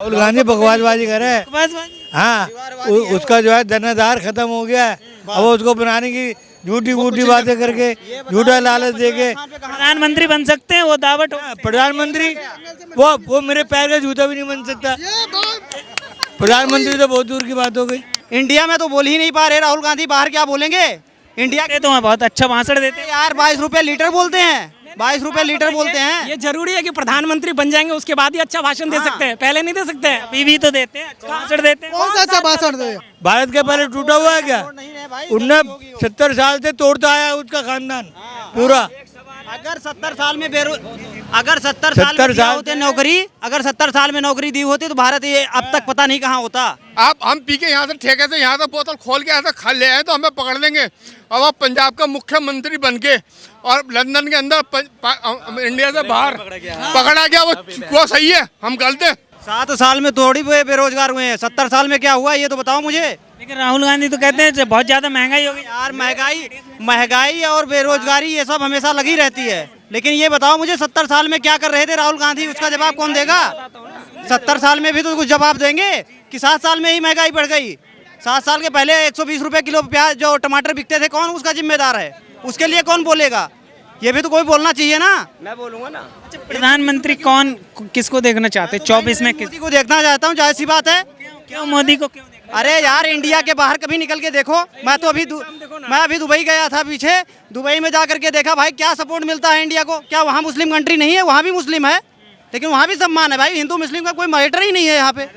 राहुल गांधी बकवासबाजी करे। हाँ, उसका जो है धनाधार खत्म हो गया है। अब उसको बनाने की झूठी मूठी बातें करके झूठा लालच देके प्रधानमंत्री बन सकते हैं, वो दावत हो। प्रधानमंत्री वो मेरे पैर का जूता भी नहीं बन सकता। प्रधानमंत्री तो बहुत दूर की बात हो गई। इंडिया में तो बोल ही नहीं पा रहे राहुल गांधी, बाहर क्या बोलेंगे। इंडिया के तो बहुत अच्छा भाषण देते हैं यार 22 रुपए लीटर बोलते हैं, 22 रुपए लीटर बोलते हैं। ये जरूरी है कि प्रधानमंत्री बन जाएंगे उसके बाद ही अच्छा भाषण दे सकते हैं, पहले नहीं दे सकते हैं। अभी भी तो देते हैं, अच्छा भाषण देते हैं। कौन सा अच्छा भाषण दे? भारत के पहले टूटा हुआ है क्या? उनने 70 साल से तोड़ता आया उसका खानदान पूरा। अगर 70 साल में अगर 70 साल में दिया होते नौकरी, अगर 70 साल में नौकरी दी होती तो भारत ये अब तक पता नहीं कहाँ होता। आप हम पी के यहाँ से ठेके से यहाँ से बोतल खोल के यहाँ से खा ले आए तो हमें पकड़ लेंगे। अब आप पंजाब का मुख्यमंत्री बन के और लंदन के अंदर इंडिया से बाहर पकड़ा गया, वो सही है, हम गलत है। 7 साल में थोड़ी बेरोजगार हुए हैं, 70 साल में क्या हुआ ये तो बताओ मुझे। लेकिन राहुल गांधी तो कहते हैं बहुत ज्यादा महंगाई हो गई। यार महंगाई और बेरोजगारी ये सब हमेशा लगी रहती है, लेकिन ये बताओ मुझे 70 साल में क्या कर रहे थे राहुल गांधी, उसका जवाब कौन देगा? 70 साल में भी तो कुछ जवाब देंगे कि 7 साल में ही महंगाई बढ़ गई। 7 साल के पहले 120 रुपए किलो प्याज जो टमाटर बिकते थे, कौन उसका जिम्मेदार है? उसके लिए कौन बोलेगा? ये भी तो कोई बोलना चाहिए ना। मैं बोलूंगा ना। प्रधानमंत्री कौन किसको देखना चाहते हैं 24 में? मोदी को देखना चाहता हूँ, जाहिर सी बात है। क्यों मोदी को क्यों? अरे यार इंडिया के बाहर कभी निकल के देखो। मैं अभी दुबई गया था पीछे, दुबई में जाकर के देखा भाई क्या सपोर्ट मिलता है इंडिया को। क्या वहाँ मुस्लिम कंट्री नहीं है? वहाँ भी मुस्लिम है, लेकिन वहाँ भी सम्मान है भाई। हिंदू मुस्लिम का कोई मैटर ही नहीं है यहाँ पे।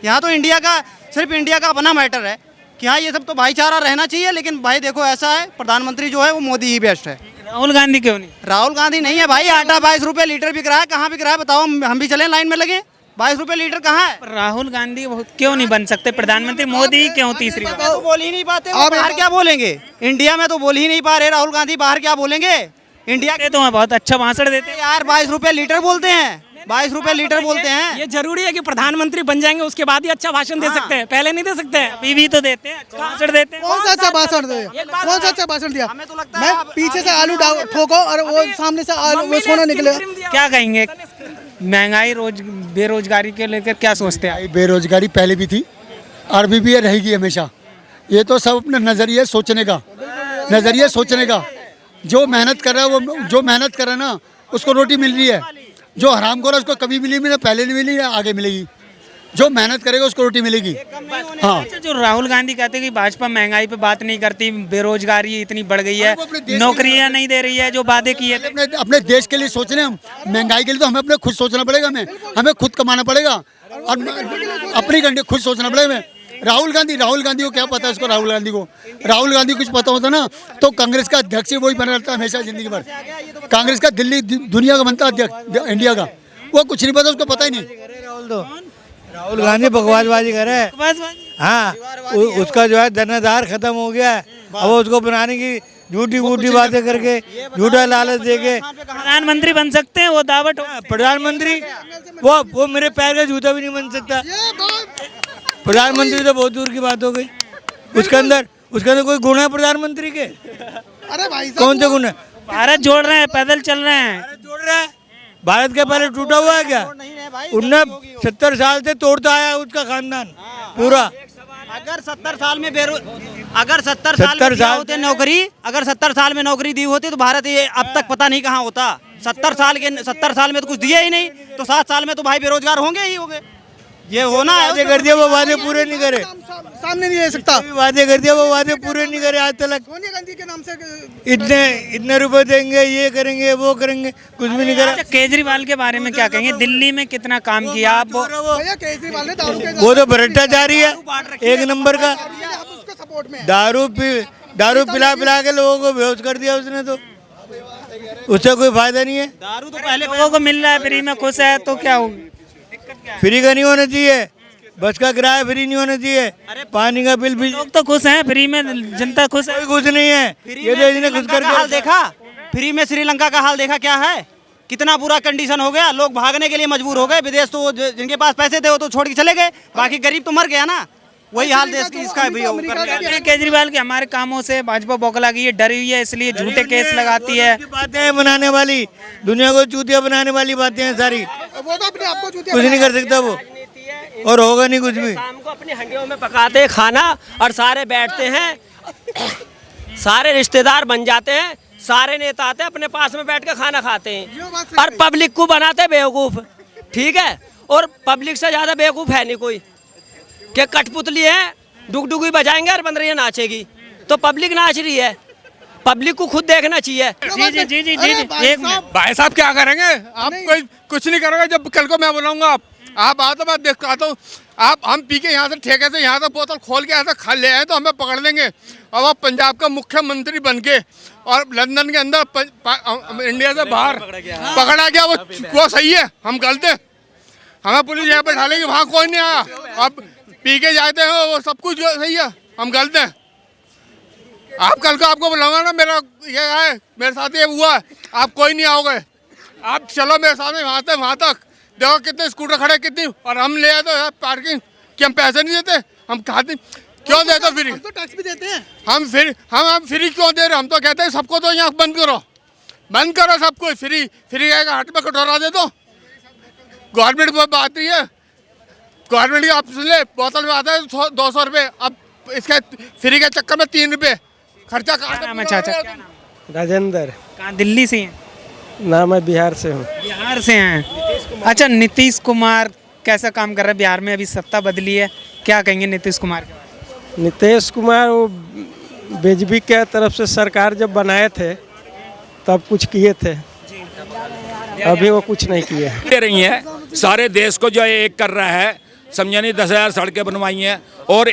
यहाँ तो इंडिया का सिर्फ इंडिया का अपना मैटर है कि हाँ ये सब तो भाईचारा रहना चाहिए। लेकिन भाई देखो ऐसा है, प्रधानमंत्री जो है वो मोदी ही बेस्ट है। राहुल गांधी क्यों नहीं? राहुल गांधी नहीं है भाई। आटा 22 रुपए लीटर बिक रहा है, कहाँ बिक रहा है बताओ? हम भी चले लाइन में लगे। 22 रुपए लीटर कहाँ है? राहुल गांधी क्यों नहीं बन सकते प्रधानमंत्री? मोदी क्यों तीसरी बार? तो बोल ही नहीं पाते, बाहर क्या बोलेंगे? इंडिया में तो बोल ही नहीं पा रहे राहुल गांधी, बाहर क्या बोलेंगे? इंडिया के तो बहुत अच्छा भाषण देते हैं यार 22 रुपए लीटर बोलते हैं, 22 रुपए लीटर बोलते हैं। ये जरूरी है कि प्रधानमंत्री बन जाएंगे उसके बाद ही अच्छा भाषण दे सकते हैं, पहले नहीं दे सकते हैं। अभी भी तो देते हैं, अच्छा भाषण देते हैं। कौन सा अच्छा भाषण दे? कौन सा अच्छा भाषण दिया? हमें तो लगता मैं पीछे से आलू ठोको और वो सामने से आलू वो सोना निकलेगा। क्या कहेंगे महंगाई बेरोजगारी के लेकर क्या सोचते हैं? बेरोजगारी पहले भी थी और अभी भी रहेगी हमेशा। ये तो सब अपना नजरिया सोचने का। जो मेहनत कर रहा है वो जो मेहनत कर रहा है ना उसको रोटी मिल रही है। जो हराम खोर है उसको कभी मिली ना, पहले नहीं मिली ना आगे मिलेगी। जो मेहनत करेगा उसको रोटी मिलेगी। हाँ, जो राहुल गांधी कहते हैं कि भाजपा महंगाई पे बात नहीं करती, बेरोजगारी इतनी बढ़ गई है, नौकरियां नहीं दे रही है जो वादे किए थे। अपने देश के लिए सोच रहे हैं हम। महंगाई के लिए तो हमें अपने खुद सोचना पड़ेगा। हमें खुद कमाना पड़ेगा और अपनी कंट्री खुद सोचना पड़ेगा। हमें राहुल गांधी को क्या पता है? उसको राहुल गांधी कुछ पता होता ना तो कांग्रेस का अध्यक्ष वही बना रहता है हमेशा जिंदगी भर। कांग्रेस का दिल्ली दुनिया का बनता अध्यक्ष इंडिया का, वो कुछ नहीं पता, उसको पता ही नहीं। राहुल गांधी बकवासबाजी करे। हाँ, उसका जो है धनाधार खत्म हो गया है। अब उसको बनाने की झूठी मूठी बातें करके झूठा लालच देके प्रधानमंत्री बन सकते हैं, वो दावत हो। प्रधानमंत्री वो मेरे पैर का जूता भी नहीं बन सकता। प्रधानमंत्री तो बहुत दूर की बात हो गई। उसके अंदर कोई गुण है प्रधानमंत्री के? अरे भाई कौन से गुण है? भारत जोड़ रहे हैं, पैदल चल रहे हैं। जोड़ रहा है। भारत के पहले टूटा हुआ है क्या? उनने 70 साल से तोड़ता आया उसका खानदान पूरा। अगर 70 साल में दिया होते नौकरी, अगर 70 साल में नौकरी दी होती तो भारत ये अब तक पता नहीं कहाँ होता। 70 साल में तो कुछ दिया ही नहीं, तो 7 साल में तो भाई बेरोजगार होंगे। ये होना है। वादे कर दिया, वो वादे पूरे नहीं करे। सामने नहीं ले सकता। वादे कर दिया, वो वादे पूरे नहीं करे आज तक। सोनिया गांधी के नाम से इतने रुपए देंगे, ये करेंगे, वो करेंगे, कुछ भी नहीं करा। अच्छा, केजरीवाल के बारे में क्या कहेंगे? दिल्ली में कितना काम किया आप? भैया केजरीवाल ने दारू के वो तो भ्रष्टाचारी है एक नंबर का। उसके सपोर्ट में दारू पिला के लोगों को बेहोश कर दिया उसने, तो उससे कोई फायदा नहीं है। दारू तो पहले लोगों को मिल रहा है फ्री में, खुश है तो क्या होगी? फ्री का नहीं होना चाहिए, बस का किराया फ्री नहीं होना चाहिए, पानी का बिल भी। लोग तो खुश हैं, फ्री में जनता खुश है। कोई कुछ नहीं है। ये तो इसने खुश कर हाल देखा, फ्री में श्रीलंका का हाल देखा क्या है? कितना बुरा कंडीशन हो गया। लोग भागने के लिए मजबूर हो गए विदेश। तो जिनके पास पैसे थे वो तो छोड़ के चले गए, बाकी गरीब तो मर गया ना। वही हाल देश की इसका भी केजरीवाल के हमारे कामों से भाजपा बौखला गई है, डरी हुई है, इसलिए झूठे केस लगाती है। बातें बनाने वाली, दुनिया को चूतिया बनाने वाली बातें हैं सारी। वो तो अपने आप को कुछ नहीं कर सकता वो। और होगा नहीं कुछ भी। शाम को अपनी हंडियों में पकाते हैं खाना और सारे बैठते हैं, सारे रिश्तेदार बन जाते हैं, सारे नेता आते हैं अपने पास में बैठ कर खाना खाते हैं और पब्लिक को बनाते हैं बेवकूफ़। ठीक है, और पब्लिक से ज़्यादा बेवकूफ़ है नहीं कोई, कि कठपुतली है, डुगडुगी बजाएंगे और बंदरियाँ नाचेगी, तो पब्लिक नाच रही है, पब्लिक को खुद देखना चाहिए। जी जी जी जी जी एक मिनट। भाई साहब क्या करेंगे? आप कोई कुछ नहीं करोगे। जब कल को मैं बुलाऊंगा आप आओ तो मैं दिखाता हूँ। आप हम पी के यहाँ से ठेके से यहाँ से बोतल खोल के यहाँ से खा ले आए तो हमें पकड़ लेंगे। और आप पंजाब का मुख्यमंत्री बन के और लंदन के अंदर इंडिया से बाहर पकड़ा गया, वो सही है? हम गलत है? हमें पुलिस यहाँ पे ढालेगी, वहाँ कोई नहीं आया। आप पी के जाते हैं वो सब कुछ सही है, हम गलत हैं? आप कल को आपको बुलाऊंगा ना, मेरा ये है, मेरे साथ ये हुआ है, आप कोई नहीं आओगे। आप चलो मेरे साथ में वहाँ से वहाँ तक, देखो कितने स्कूटर खड़े कितनी, और हम ले आए तो पार्किंग कि हम पैसे नहीं देते, हम खाते क्यों देते फ्री? तो टैक्स भी देते हैं हम फ्री क्यों दे रहे? हम तो कहते हैं सबको तो यहाँ बंद करो सब कुछ फ्री का हाथ में कटोरा दे दो। गवर्नमेंट को बात रही है, गवर्नमेंट की आप सुन ले, बोतल में आता है 200 रुपये, अब इसके फ्री के चक्कर में 3 रुपये खर्चा। क्या नाम है चाचा? राजेंद्र। कहाँ, दिल्ली से हैं? ना, मैं बिहार से हूँ। बिहार से हैं। अच्छा, नीतीश कुमार कैसा काम कर रहे हैं बिहार में? अभी सत्ता बदली है, क्या कहेंगे नीतीश कुमार के बारे में? नीतीश कुमार वो बीजेपी के तरफ से सरकार जब बनाए थे तब कुछ किए थे, अभी वो कुछ नहीं किए दे रही हैं। सारे देश को जो है एक कर रहा है, समझे नहीं? 10,000 सड़कें बनवाई हैं, और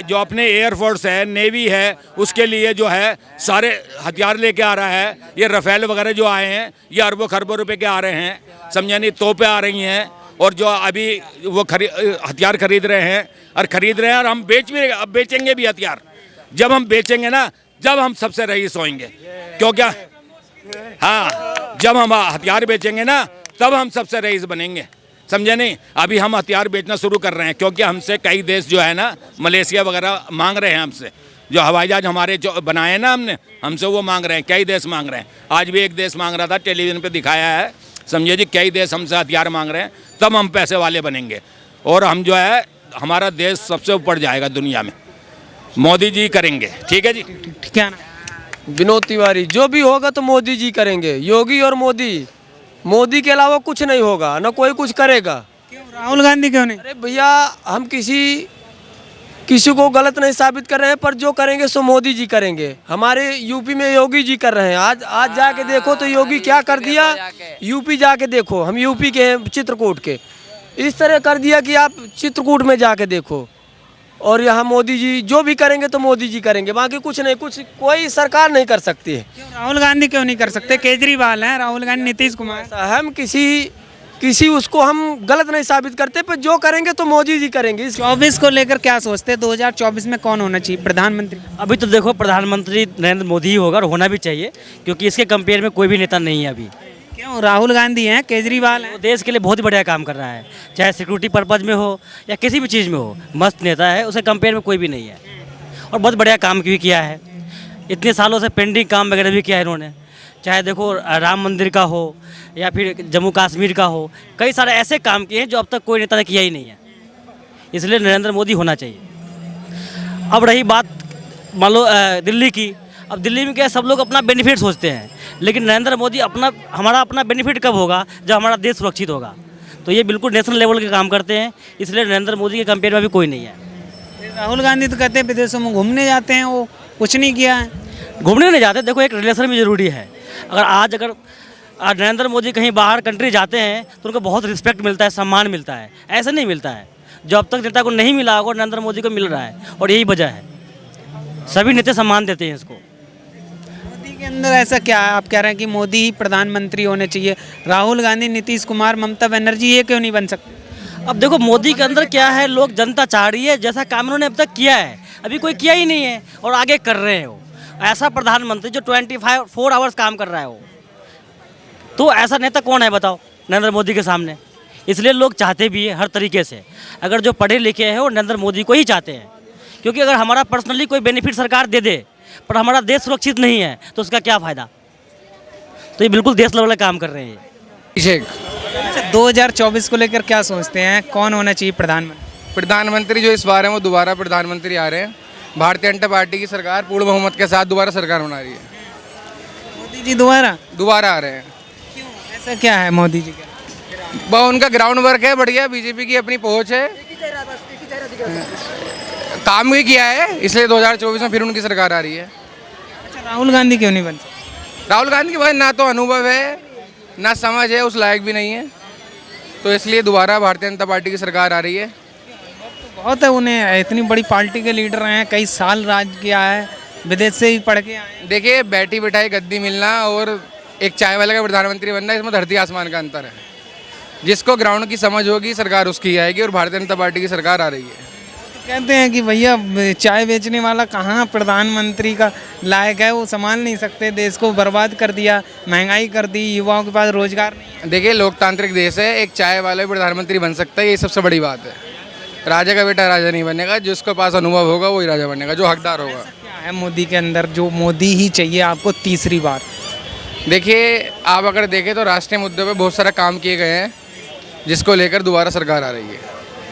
जो अपने एयरफोर्स है, नेवी है, उसके लिए जो है सारे हथियार लेके आ रहा है। ये राफेल वगैरह जो आए हैं, ये अरबों खरबों रुपए के आ रहे हैं, समझे नहीं? तोपें आ रही हैं, और जो अभी वो हथियार खरीद रहे हैं और हम अब बेचेंगे भी हथियार। जब हम बेचेंगे ना, जब हम सबसे रईस होंगे। क्यों? क्या? हाँ, जब हम हथियार बेचेंगे ना, तब हम सबसे रईस बनेंगे, समझे नहीं? अभी हम हथियार बेचना शुरू कर रहे हैं, क्योंकि हमसे कई देश जो है ना, मलेशिया वगैरह मांग रहे हैं हमसे, जो हवाई जहाज हमारे जो बनाए ना हमने, हमसे वो मांग रहे हैं, कई देश मांग रहे हैं। आज भी एक देश मांग रहा था, टेलीविज़न पे दिखाया है, समझे जी? कई देश हमसे हथियार मांग रहे हैं, तब हम पैसे वाले बनेंगे, और हम जो है हमारा देश सबसे ऊपर जाएगा दुनिया में, मोदी जी करेंगे। ठीक है जी? क्या नाम? विनोद तिवारी। जो भी होगा तो मोदी जी करेंगे, योगी और मोदी के अलावा कुछ नहीं होगा, ना कोई कुछ करेगा। क्यों राहुल गांधी क्यों नहीं? अरे भैया, हम किसी को गलत नहीं साबित कर रहे हैं, पर जो करेंगे सो मोदी जी करेंगे। हमारे यूपी में योगी जी कर रहे हैं। आज जाके देखो तो योगी क्या कर दिया, यूपी जाके देखो, हम यूपी के हैं, चित्रकूट के, इस तरह कर दिया कि आप चित्रकूट में जाके देखो। और यहाँ मोदी जी जो भी करेंगे तो मोदी जी करेंगे, बाकी कुछ नहीं, कोई सरकार नहीं कर सकती है। क्यों राहुल गांधी क्यों नहीं कर सकते? केजरीवाल हैं, राहुल गांधी, नीतीश कुमार। हम किसी उसको हम गलत नहीं साबित करते, पर जो करेंगे तो मोदी जी करेंगे। 24 को लेकर क्या सोचते हैं? 2024 में कौन होना चाहिए प्रधानमंत्री? अभी तो देखो, प्रधानमंत्री नरेंद्र मोदी ही होगा, और होना भी चाहिए, क्योंकि इसके कंपेयर में कोई भी नेता नहीं है अभी। क्यों? राहुल गांधी हैं, केजरीवाल हैं, देश के लिए बहुत ही बढ़िया काम कर रहा है, चाहे सिक्योरिटी पर्पज़ में हो या किसी भी चीज़ में हो, मस्त नेता है, उसके कंपेयर में कोई भी नहीं है, और बहुत बढ़िया काम भी किया है। इतने सालों से पेंडिंग काम वगैरह भी किया है इन्होंने, चाहे देखो राम मंदिर का हो या फिर जम्मू कश्मीर का हो, कई सारे ऐसे काम किए हैं जो अब तक कोई नेता ने किया ही नहीं है, इसलिए नरेंद्र मोदी होना चाहिए। अब रही बात मान लो दिल्ली की, अब दिल्ली में क्या, सब लोग अपना बेनिफिट सोचते हैं, लेकिन नरेंद्र मोदी हमारा अपना बेनिफिट कब होगा? जब हमारा देश सुरक्षित होगा। तो ये बिल्कुल नेशनल लेवल के काम करते हैं, इसलिए नरेंद्र मोदी के कंपेयर में भी कोई नहीं है। राहुल गांधी तो कहते हैं विदेशों में घूमने जाते हैं, वो कुछ नहीं किया है। घूमने नहीं जाते, देखो एक रिलेशन भी ज़रूरी है। अगर नरेंद्र मोदी कहीं बाहर कंट्री जाते हैं तो उनको बहुत रिस्पेक्ट मिलता है, सम्मान मिलता है, ऐसा नहीं मिलता है। जो अब तक नेता को नहीं मिला होगा, नरेंद्र मोदी को मिल रहा है, और यही वजह है, सभी नेता सम्मान देते हैं इसको। मोदी के अंदर ऐसा क्या है? आप कह रहे हैं कि मोदी ही प्रधानमंत्री होने चाहिए, राहुल गांधी, नीतीश कुमार, ममता बनर्जी ये क्यों नहीं बन सकते? अब देखो मोदी के अंदर क्या है, लोग जनता चाह रही है, जैसा काम उन्होंने अब तक किया है, अभी कोई किया ही नहीं है, और आगे कर रहे हैं वो। ऐसा प्रधानमंत्री जो 24 आवर्स काम कर रहा है वो, तो ऐसा नेता कौन है बताओ नरेंद्र मोदी के सामने? इसलिए लोग चाहते भी है हर तरीके से, अगर जो पढ़े लिखे हैं वो नरेंद्र मोदी को ही चाहते हैं, क्योंकि अगर हमारा पर्सनली कोई बेनिफिट सरकार दे दे पर हमारा देश सुरक्षित नहीं है तो उसका क्या फ़ायदा? तो ये बिल्कुल देश लेवल का काम कर रहे हैं। अच्छा, 2024 को लेकर क्या सोचते हैं, कौन होना चाहिए प्रधानमंत्री? प्रधानमंत्री जो इस बार हैं वो दोबारा प्रधानमंत्री आ रहे हैं। भारतीय जनता पार्टी की सरकार पूर्ण बहुमत के साथ दोबारा सरकार बना रही है। मोदी जी दोबारा आ रहे हैं। क्यों, ऐसा क्या है मोदी जी का? वह उनका ग्राउंड वर्क है बढ़िया, बीजेपी की अपनी पहुंच है, काम भी किया है, इसलिए 2024 में फिर उनकी सरकार आ रही है। अच्छा, राहुल गांधी क्यों नहीं बन सकते? राहुल गांधी के पास ना तो अनुभव है ना समझ है, उस लायक भी नहीं है, तो इसलिए दोबारा भारतीय जनता पार्टी की सरकार आ रही है। बहुत है, उन्हें इतनी बड़ी पार्टी के लीडर हैं, कई साल राज किया है, विदेश से ही पढ़ के आए हैं। देखिए, बैठी बिठाई गद्दी मिलना और एक चाय वाले का प्रधानमंत्री बनना, इसमें धरती आसमान का अंतर है। जिसको ग्राउंड की समझ होगी सरकार उसकी आएगी, और भारतीय जनता पार्टी की सरकार आ रही है। तो कहते हैं कि भैया चाय बेचने वाला कहाँ प्रधानमंत्री का लायक है, वो संभाल नहीं सकते, देश को बर्बाद कर दिया, महंगाई कर दी, युवाओं के पास रोजगार नहीं है। देखिए, लोकतांत्रिक देश है, एक चाय वाला प्रधानमंत्री बन सकता है, ये सबसे बड़ी बात है। राजा का बेटा राजा नहीं बनेगा, जिसके पास अनुभव होगा वही राजा बनेगा, जो हकदार होगा। क्या है मोदी के अंदर जो मोदी ही चाहिए आपको तीसरी बार? देखिए, आप अगर देखें तो राष्ट्रीय मुद्दों पे बहुत सारा काम किए गए हैं, जिसको लेकर दोबारा सरकार आ रही है।